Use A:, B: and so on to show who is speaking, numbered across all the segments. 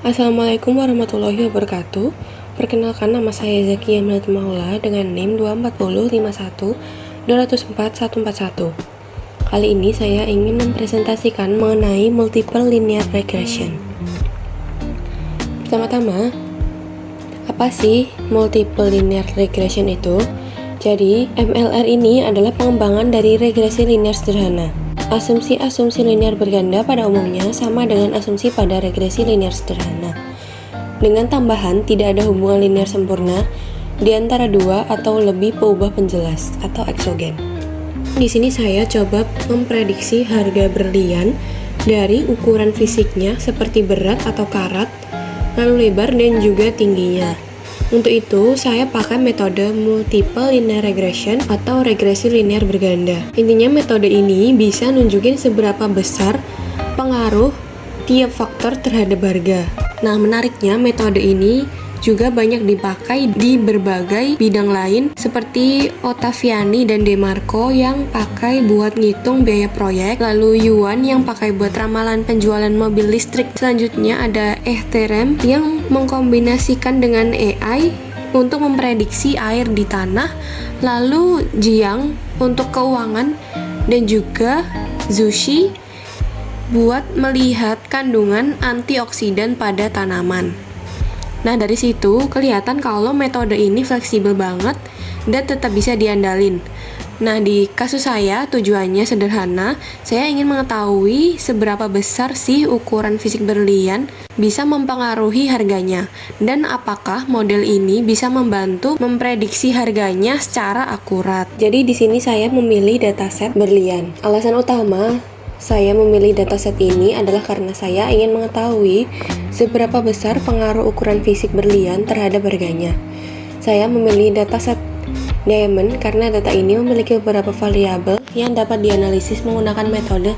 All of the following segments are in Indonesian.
A: Assalamualaikum warahmatullahi wabarakatuh. Perkenalkan, nama saya Zakia Melati Maula dengan NIM 24051 Kali ini saya ingin mempresentasikan mengenai multiple linear regression. Pertama-tama, apa sih multiple linear regression itu? Jadi, MLR ini adalah pengembangan dari regresi linear sederhana. Asumsi-asumsi linear berganda pada umumnya sama dengan asumsi pada regresi linear sederhana. Dengan tambahan, tidak ada hubungan linear sempurna di antara dua atau lebih peubah penjelas atau eksogen. Di sini saya coba memprediksi harga berlian dari ukuran fisiknya seperti berat atau karat, lalu lebar dan juga tingginya. Untuk itu, saya pakai metode multiple linear regression atau regresi linear berganda. Intinya metode ini bisa nunjukin seberapa besar pengaruh tiap faktor terhadap harga. Nah, menariknya metode ini juga banyak dipakai di berbagai bidang lain seperti Ottaviani dan DeMarco yang pakai buat ngitung biaya proyek, lalu Yuan yang pakai buat ramalan penjualan mobil listrik. Selanjutnya ada Ethereum yang mengkombinasikan dengan AI untuk memprediksi air di tanah, lalu Jiang untuk keuangan, dan juga Zushi buat melihat kandungan antioksidan pada tanaman. Nah, dari situ kelihatan kalau metode ini fleksibel banget dan tetap bisa diandalin. Nah, di kasus saya tujuannya sederhana, saya ingin mengetahui seberapa besar sih ukuran fisik berlian bisa mempengaruhi harganya, dan apakah model ini bisa membantu memprediksi harganya secara akurat. Jadi di sini saya memilih dataset berlian. Alasan utama saya memilih dataset ini adalah karena saya ingin mengetahui seberapa besar pengaruh ukuran fisik berlian terhadap harganya. Saya memilih dataset Diamond karena data ini memiliki beberapa variabel yang dapat dianalisis menggunakan metode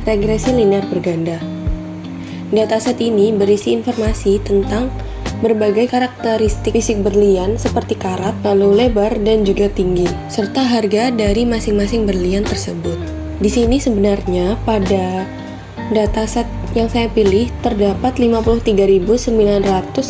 A: regresi linear berganda. Dataset ini berisi informasi tentang berbagai karakteristik fisik berlian seperti karat, lalu lebar, dan juga tinggi, serta harga dari masing-masing berlian tersebut. Di sini sebenarnya pada dataset yang saya pilih terdapat 53.940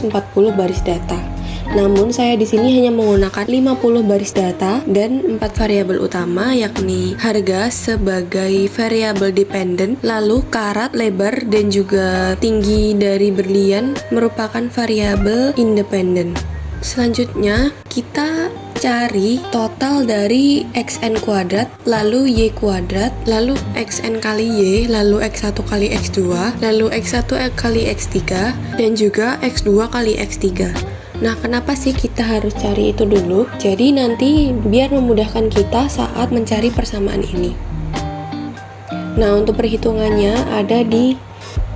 A: baris data. Namun saya di sini hanya menggunakan 50 baris data dan 4 variabel utama, yakni harga sebagai variabel dependen, lalu karat, lebar, dan juga tinggi dari berlian merupakan variabel independen. Selanjutnya kita cari total dari xn kuadrat, lalu y kuadrat, lalu xn kali y, lalu x1 kali x2, lalu x1 kali x3, dan juga x2 kali x3. Nah, kenapa sih kita harus cari itu dulu? Jadi nanti biar memudahkan kita saat mencari persamaan ini. Nah, untuk perhitungannya ada di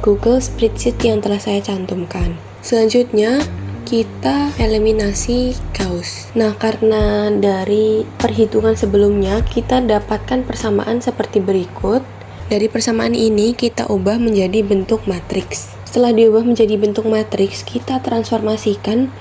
A: Google Spreadsheet yang telah saya cantumkan. Selanjutnya kita eliminasi Gauss. Nah, karena dari perhitungan sebelumnya kita dapatkan persamaan seperti berikut. Dari persamaan ini kita ubah menjadi bentuk matriks. Setelah diubah menjadi bentuk matriks, kita transformasikan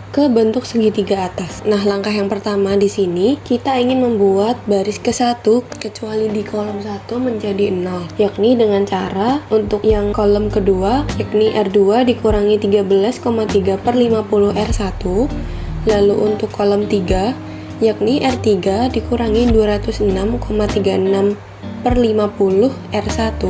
A: ke bentuk segitiga atas. Nah, langkah yang pertama di sini kita ingin membuat baris ke-1 kecuali di kolom 1 menjadi 0, yakni dengan cara untuk yang kolom kedua yakni R2 dikurangi 13,3/50 R1, lalu untuk kolom 3 yakni R3 dikurangi 206,36/50 R1,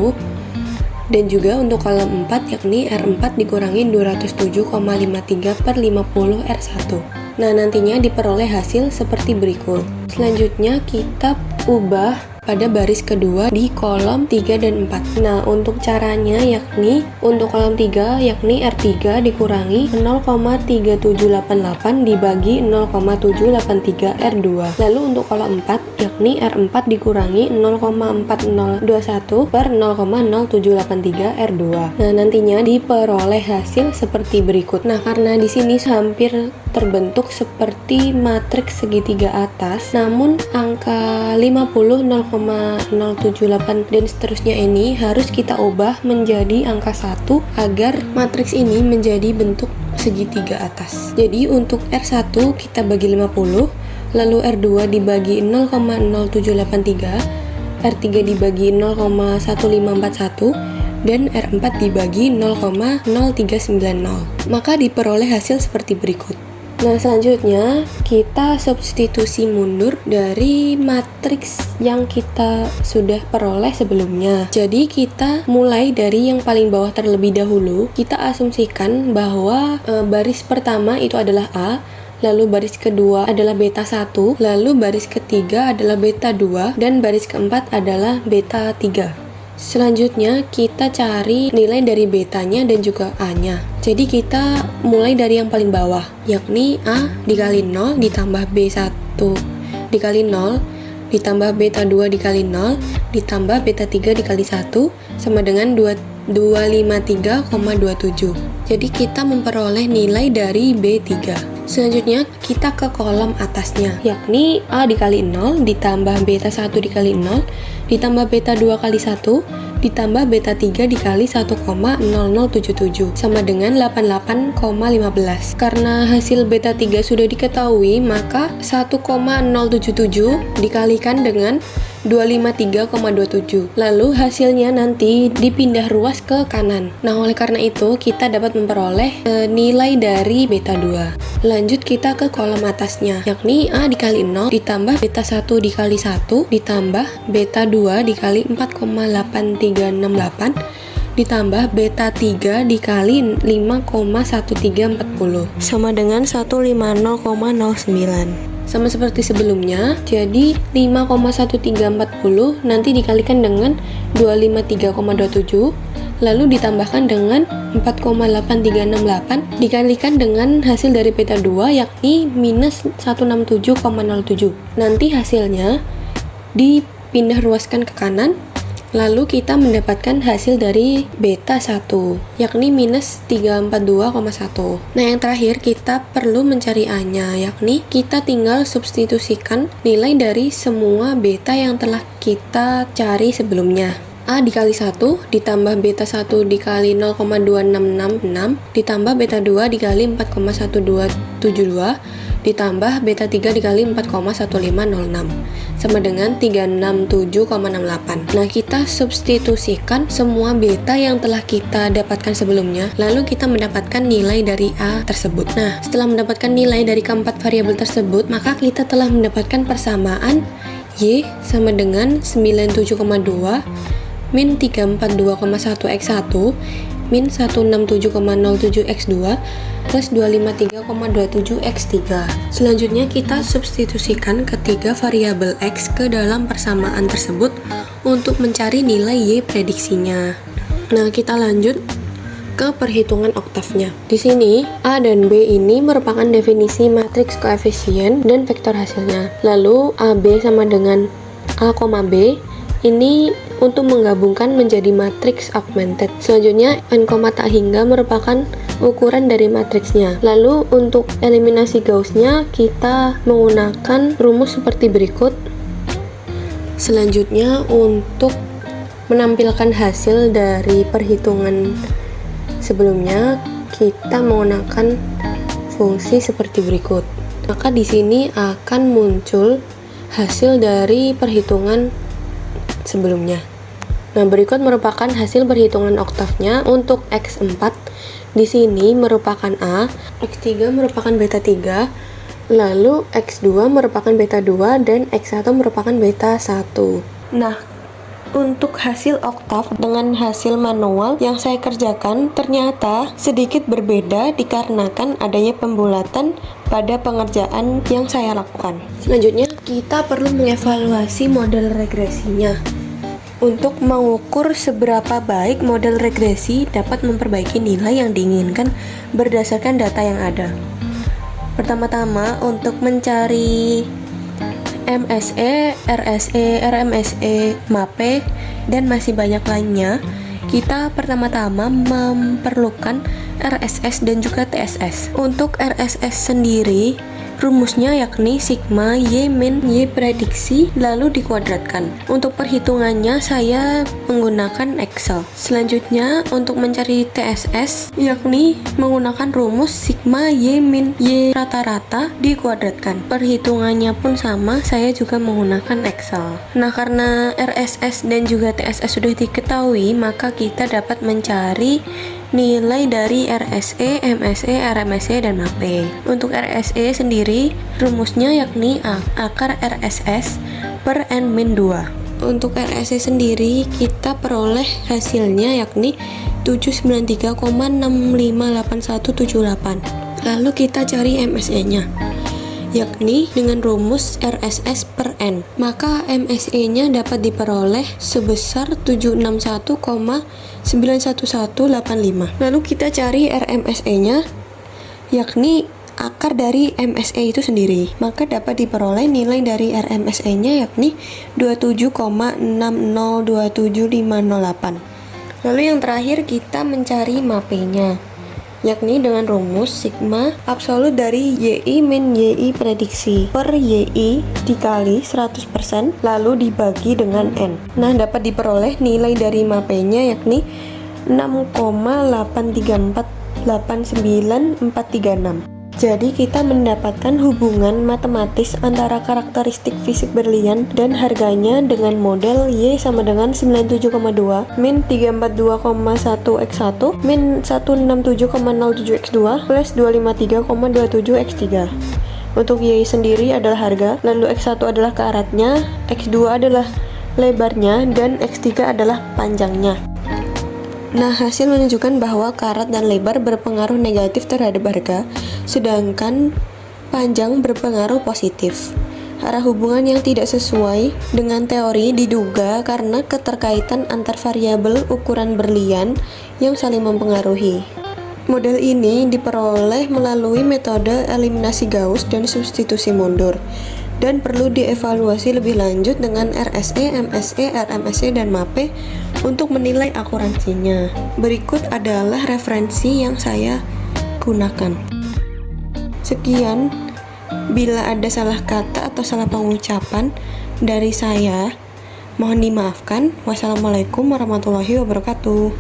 A: dan juga untuk kolom 4 yakni R4 dikurangi 207,53/50 R1. Nah, nantinya diperoleh hasil seperti berikut. Selanjutnya kita ubah pada baris kedua di kolom 3 dan 4. Nah, untuk caranya yakni untuk kolom 3 yakni R3 dikurangi 0,3788 dibagi 0,783 R2. Lalu untuk kolom 4 yakni R4 dikurangi 0,4021/0,0783 R2. Nah, nantinya diperoleh hasil seperti berikut. Nah, karena di sini hampir terbentuk seperti matriks segitiga atas, namun angka 50, 0,078 dan seterusnya ini harus kita ubah menjadi angka 1 agar matriks ini menjadi bentuk segitiga atas. Jadi untuk R1 kita bagi 50, lalu R2 dibagi 0,0783, R3 dibagi 0,1541, dan R4 dibagi 0,0390. Maka diperoleh hasil seperti berikut. Nah, selanjutnya kita substitusi mundur dari matriks yang kita sudah peroleh sebelumnya. Jadi kita mulai dari yang paling bawah terlebih dahulu. Kita asumsikan bahwa baris pertama itu adalah A, lalu baris kedua adalah beta 1, lalu baris ketiga adalah beta 2, dan baris keempat adalah beta 3. Selanjutnya kita cari nilai dari betanya dan juga A-nya. Jadi kita mulai dari yang paling bawah, yakni A dikali 0 ditambah B1 dikali 0 ditambah beta 2 dikali 0 ditambah beta 3 dikali 1 sama dengan 253,27. Jadi kita memperoleh nilai dari B3. Selanjutnya kita ke kolom atasnya, yakni A dikali 0 ditambah beta 1 dikali 0 ditambah beta 2 kali 1 ditambah beta 3 dikali 1,0077 sama dengan 88,15. Karena hasil beta 3 sudah diketahui, maka 1,077 dikalikan dengan 253,27. Lalu hasilnya nanti dipindah ruas ke kanan. Nah, oleh karena itu kita dapat memperoleh nilai dari beta 2. Lanjut kita ke kolom atasnya, yakni A dikali 0 ditambah beta 1 dikali 1 ditambah beta 2 dikali 4,8368 ditambah beta 3 dikali 5,1340 sama dengan 150,09. Sama seperti sebelumnya, jadi 5,1340 nanti dikalikan dengan 253,27, lalu ditambahkan dengan 4,8368 dikalikan dengan hasil dari beta 2 yakni minus 167,07. Nanti hasilnya dipindah ruaskan ke kanan, lalu kita mendapatkan hasil dari beta 1 yakni minus 342,1. Nah, yang terakhir kita perlu mencari A-nya, yakni kita tinggal substitusikan nilai dari semua beta yang telah kita cari sebelumnya. A dikali 1 ditambah beta 1 dikali 0,2666 ditambah beta 2 dikali 4,1272 ditambah beta 3 dikali 4,1506 sama dengan 367,68. Nah, kita substitusikan semua beta yang telah kita dapatkan sebelumnya, lalu kita mendapatkan nilai dari A tersebut. Nah, setelah mendapatkan nilai dari keempat variabel tersebut, maka kita telah mendapatkan persamaan Y sama dengan 97,2 min 342,1 X1 min 167,07 X2 plus 253,27 X3. Selanjutnya kita substitusikan ketiga variabel X ke dalam persamaan tersebut untuk mencari nilai Y prediksinya. Nah, kita lanjut ke perhitungan oktavnya. Di sini A dan B ini merupakan definisi matriks koefisien dan vektor hasilnya. Lalu AB sama dengan A, B ini untuk menggabungkan menjadi matriks augmented. Selanjutnya n, tak hingga merupakan ukuran dari matriksnya. Lalu untuk eliminasi Gauss-nya kita menggunakan rumus seperti berikut. Selanjutnya untuk menampilkan hasil dari perhitungan sebelumnya kita menggunakan fungsi seperti berikut. Maka di sini akan muncul hasil dari perhitungan sebelumnya. Nah, berikut merupakan hasil perhitungan oktavnya. Untuk X4 di sini merupakan A, X3 merupakan beta 3, lalu X2 merupakan beta 2 dan X1 merupakan beta 1. Nah, untuk hasil oktav dengan hasil manual yang saya kerjakan ternyata sedikit berbeda dikarenakan adanya pembulatan pada pengerjaan yang saya lakukan. Selanjutnya, kita perlu mengevaluasi model regresinya untuk mengukur seberapa baik model regresi dapat memperbaiki nilai yang diinginkan berdasarkan data yang ada. Pertama-tama, untuk mencari MSE, RSE, RMSE, MAPE, dan masih banyak lainnya, kita pertama-tama memerlukan RSS dan juga TSS. Untuk RSS sendiri, rumusnya yakni sigma Y min Y prediksi lalu dikuadratkan. Untuk perhitungannya saya menggunakan Excel. Selanjutnya untuk mencari TSS yakni menggunakan rumus sigma Y min Y rata-rata dikuadratkan. Perhitungannya pun sama, saya juga menggunakan Excel. Nah, karena RSS dan juga TSS sudah diketahui, maka kita dapat mencari nilai dari RSE, MSE, RMSE, dan MAPE. Untuk RSE sendiri, rumusnya yakni akar RSS per N-2. Untuk RSE sendiri, kita peroleh hasilnya yakni 793,658178. Lalu kita cari MSE-nya, yakni dengan rumus RSS per N. Maka MSE-nya dapat diperoleh sebesar 761,91185. Lalu kita cari RMSE-nya, yakni akar dari MSE itu sendiri. Maka dapat diperoleh nilai dari RMSE-nya yakni 27,6027508. Lalu yang terakhir kita mencari MAPE-nya, yakni dengan rumus sigma absolut dari YI min YI prediksi per YI dikali 100% lalu dibagi dengan N. Nah, dapat diperoleh nilai dari MAPE-nya yakni 6,83489436. Jadi kita mendapatkan hubungan matematis antara karakteristik fisik berlian dan harganya dengan model Y sama dengan 97,2 min 342,1x1 min 167,07x2 plus 253,27x3. Untuk Y sendiri adalah harga, lalu X1 adalah karatnya, X2 adalah lebarnya, dan X3 adalah panjangnya. Nah, hasil menunjukkan bahwa karat dan lebar berpengaruh negatif terhadap harga, sedangkan panjang berpengaruh positif. Arah hubungan yang tidak sesuai dengan teori diduga karena keterkaitan antar variabel ukuran berlian yang saling mempengaruhi. Model ini diperoleh melalui metode eliminasi Gauss dan substitusi mundur, dan perlu dievaluasi lebih lanjut dengan RSE, MSE, RMSE, dan MAPE untuk menilai akurasinya. Berikut adalah referensi yang saya gunakan. Sekian, bila ada salah kata atau salah pengucapan dari saya, mohon dimaafkan. Wassalamualaikum warahmatullahi wabarakatuh.